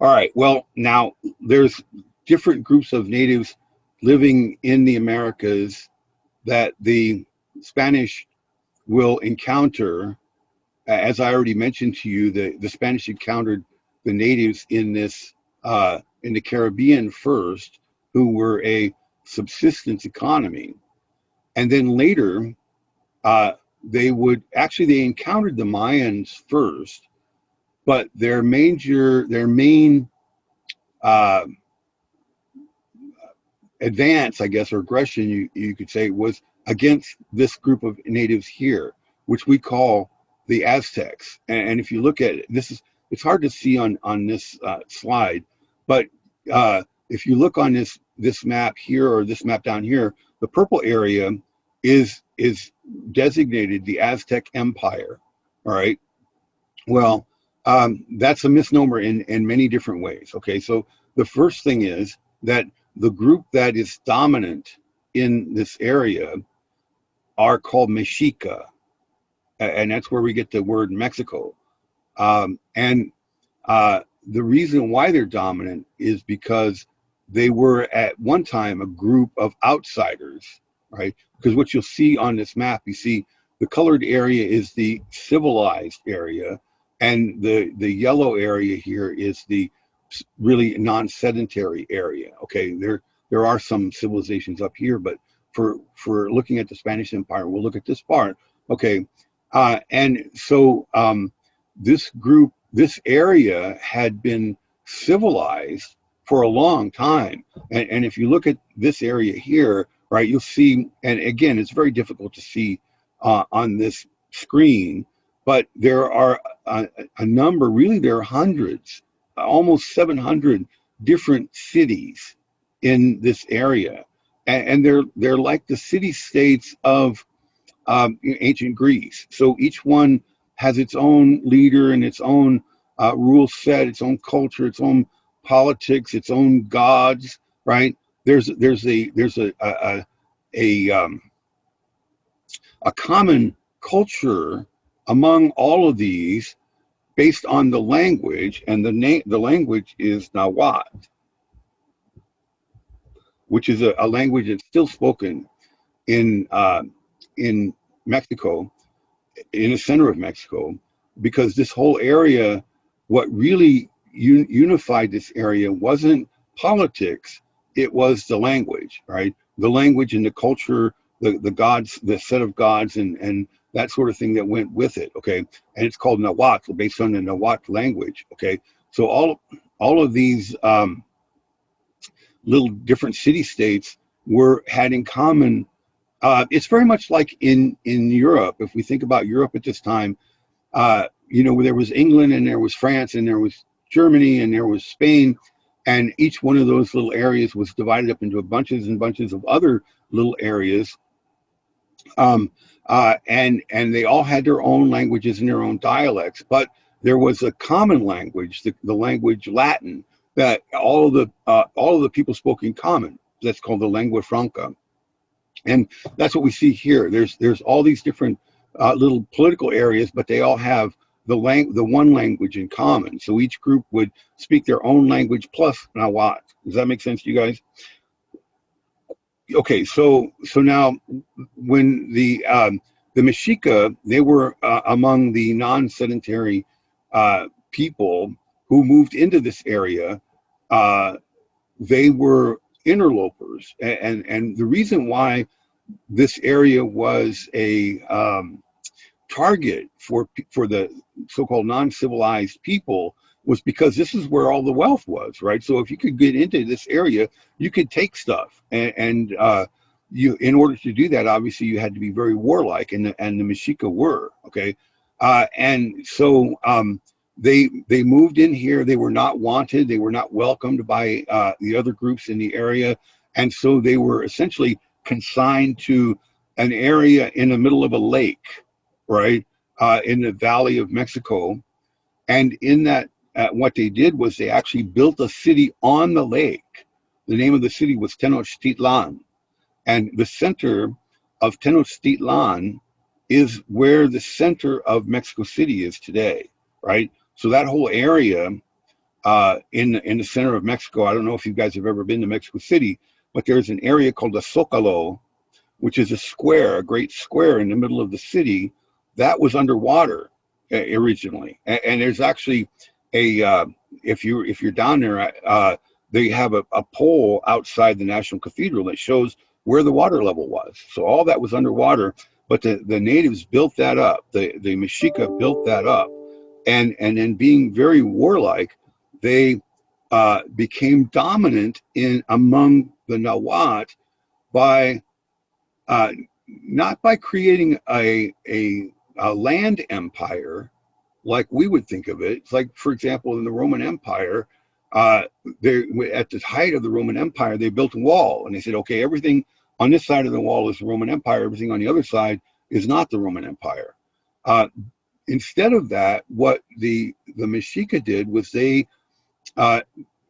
All right. Well, now there's different groups of natives living in the Americas that the Spanish will encounter. As I already mentioned to you, the Spanish encountered the natives in the Caribbean first, who were a subsistence economy, and then later uh, they encountered the Mayans first, but their main uh, advance, I guess, or aggression, you could say, was against this group of natives here, which we call the Aztecs. And if you look at it, it's hard to see on this slide, but if you look on this map here or this map down here, the purple area is designated the Aztec Empire. All right. Well, that's a misnomer in many different ways. Okay, so the first thing is that the group that is dominant in this area are called Mexica, and that's where we get the word Mexico. And the reason why they're dominant is because they were at one time a group of outsiders, right? Because what you'll see on this map, you see the colored area is the civilized area, and the yellow area here is the really non-sedentary area. Okay, there are some civilizations up here, but for looking at the Spanish Empire, we'll look at this part. Okay, and so this area had been civilized for a long time. And if you look at this area here, right, you'll see, and again, it's very difficult to see on this screen, but there are a number, really there are hundreds, almost 700 different cities in this area. And they're like the city states of ancient Greece. So each one has its own leader and its own rule set, its own culture, its own politics, its own gods. Right? There's a common culture among all of these based on the language, and the language is Nahuatl, which is a language that's still spoken in Mexico, in the center of Mexico, because this whole area, what really unified this area wasn't politics, it was the language, right? The language and the culture, the gods, the set of gods, and that sort of thing that went with it, okay? And it's called Nahuatl, based on the Nahuatl language, okay? So all of these little different city states had in common. It's very much like in Europe. If we think about Europe at this time, there was England and there was France and there was Germany and there was Spain, and each one of those little areas was divided up into bunches and bunches of other little areas, and they all had their own languages and their own dialects, but there was a common language, the language Latin, that all of the people spoke in common. That's called the lingua franca. And that's what we see here. There's all these different little political areas, but they all have the one language in common. So each group would speak their own language plus Nahuatl. Does that make sense to you guys? Okay, so now when the Mexica, they were among the non-sedentary people who moved into this area. They were interlopers, and the reason why this area was a target for the so-called non-civilized people was because this is where all the wealth was, right? So if you could get into this area, you could take stuff, and you, in order to do that, obviously you had to be very warlike, and the Mexica were, okay, and so they moved in here. They were not wanted. They were not welcomed by the other groups in the area, and so they were essentially consigned to an area in the middle of a lake, right, in the Valley of Mexico. And in that, what they did was they actually built a city on the lake. The name of the city was Tenochtitlan. And the center of Tenochtitlan is where the center of Mexico City is today, right? So that whole area in the center of Mexico. I don't know if you guys have ever been to Mexico City, but there's an area called the Zocalo, which is a square, a great square in the middle of the city that was underwater originally. And there's actually if you're down there, they have a pole outside the National Cathedral that shows where the water level was. So all that was underwater, but the natives built that up. The Mexica built that up, and then being very warlike, they became dominant in among the Nahuatl by uh, not by creating a land empire like we would think of it. It's like, for example, in the Roman Empire, they at the height of the Roman Empire, they built a wall, and they said, okay, everything on this side of the wall is the Roman Empire, everything on the other side is not the Roman Empire. Uh, Instead of that, what the Mexica did was they uh,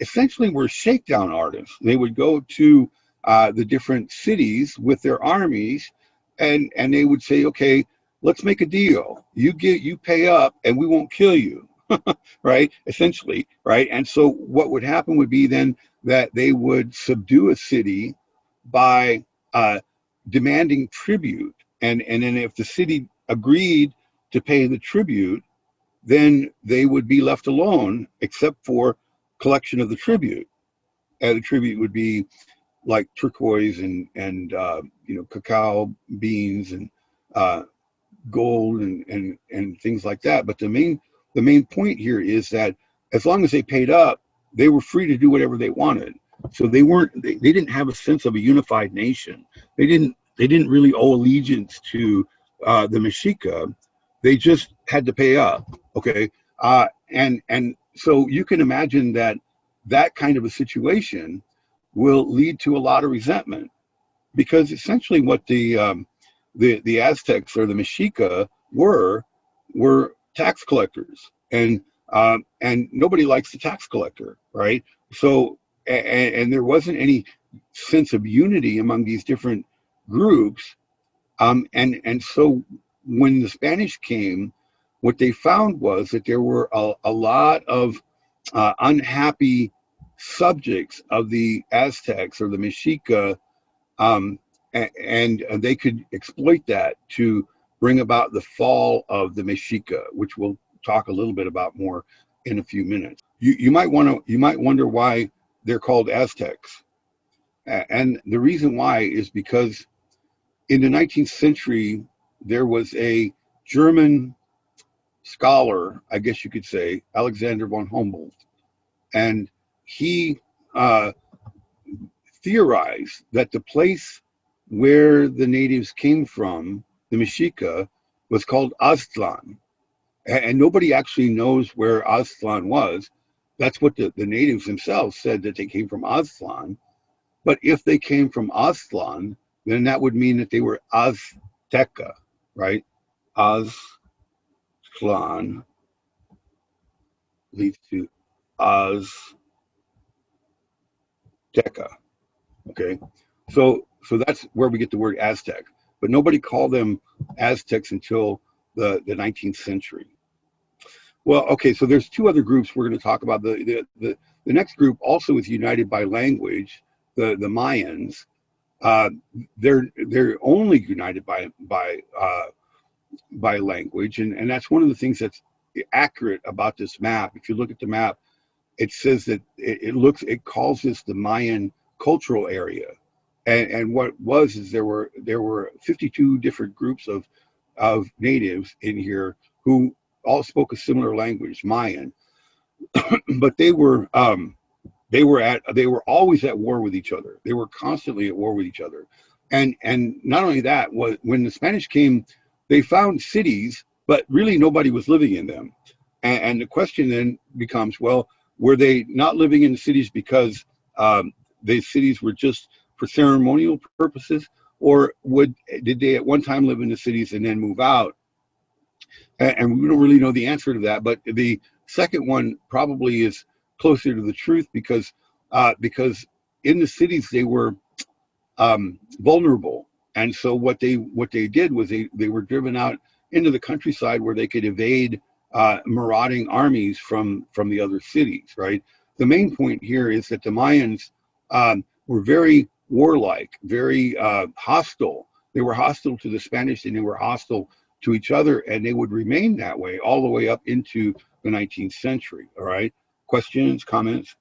essentially were shakedown artists. They would go to the different cities with their armies, and they would say, okay, let's make a deal. You pay up, and we won't kill you, right? Essentially, right? And so what would happen would be then that they would subdue a city by demanding tribute, and then if the city agreed to pay the tribute, then they would be left alone except for collection of the tribute. And the tribute would be like turquoise and cacao beans and uh, gold and things like that. But the main point here is that as long as they paid up, they were free to do whatever they wanted. So they didn't have a sense of a unified nation. They didn't really owe allegiance to the Mexica. They just had to pay up. Okay, and so you can imagine that kind of a situation will lead to a lot of resentment, because essentially what the Aztecs or the Mexica were tax collectors, and nobody likes the tax collector, right? So and there wasn't any sense of unity among these different groups, and so when the Spanish came, what they found was that there were a lot of unhappy subjects of the Aztecs or the Mexica, and they could exploit that to bring about the fall of the Mexica, which we'll talk a little bit about more in a few minutes. You might wonder why they're called Aztecs, and the reason why is because in the 19th century there was a German scholar, I guess you could say, Alexander von Humboldt, and he theorized that the place where the natives came from, the Mexica, was called Aztlan. And nobody actually knows where Aztlan was. That's what the natives themselves said, that they came from Aztlan. But if they came from Aztlan, then that would mean that they were Azteca, right? Aztlan leads to Azteca. Okay, so that's where we get the word Aztec. But nobody called them Aztecs until the 19th century. Well, okay, so there's two other groups we're going to talk about. The next group also is united by language, the Mayans. Uh, they're only united by language, and that's one of the things that's accurate about this map. If you look at the map, it says that it calls this the Mayan cultural area, and what was is there were 52 different groups of natives in here who all spoke a similar language, Mayan, but they were always at war with each other. They were constantly at war with each other, and not only that, when the Spanish came, they found cities, but really nobody was living in them, and the question then becomes, well, were they not living in the cities because the cities were just for ceremonial purposes, or did they at one time live in the cities and then move out? And we don't really know the answer to that, but the second one probably is closer to the truth, because in the cities they were vulnerable, and so what they did was they were driven out into the countryside where they could evade marauding armies from the other cities, right? The main point here is that the Mayans were very warlike, very hostile. They were hostile to the Spanish and they were hostile to each other, and they would remain that way all the way up into the 19th century. All right. Questions, comments?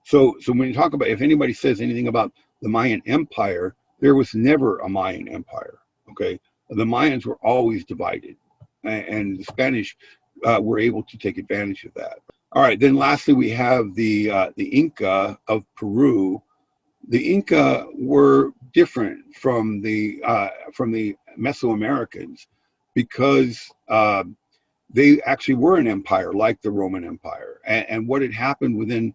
So when you talk about, if anybody says anything about the Mayan Empire, there was never a Mayan Empire. Okay. The Mayans were always divided, and the Spanish were able to take advantage of that. All right. Then lastly, we have the Inca of Peru. The Inca were different from the Mesoamericans because they actually were an empire like the Roman Empire. And what had happened within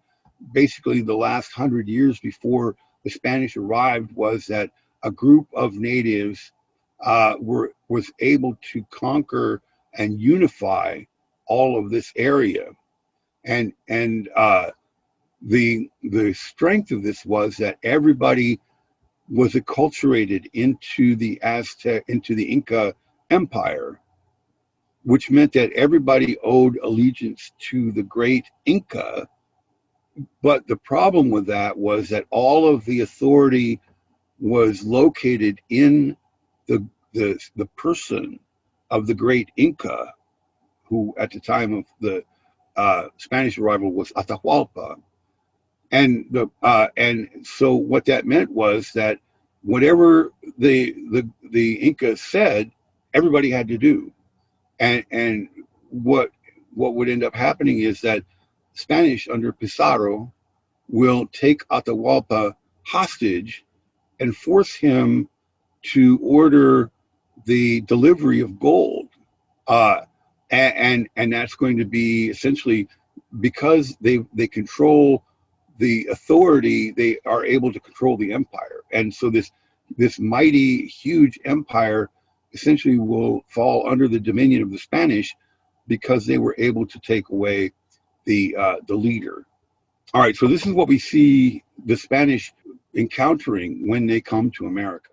basically the last 100 years before the Spanish arrived was that a group of natives was able to conquer and unify all of this area. And the strength of this was that everybody was acculturated into the Inca Empire, which meant that everybody owed allegiance to the great Inca. But the problem with that was that all of the authority was located in the person of the great Inca, who at the time of the Spanish arrival was Atahualpa. And so what that meant was that whatever the Inca said, everybody had to do. And what would end up happening is that Spanish under Pizarro will take Atahualpa hostage and force him to order the delivery of gold. And that's going to be essentially, because they control the authority, they are able to control the empire. And so this mighty, huge empire essentially will fall under the dominion of the Spanish because they were able to take away the leader. All right, so this is what we see the Spanish encountering when they come to America.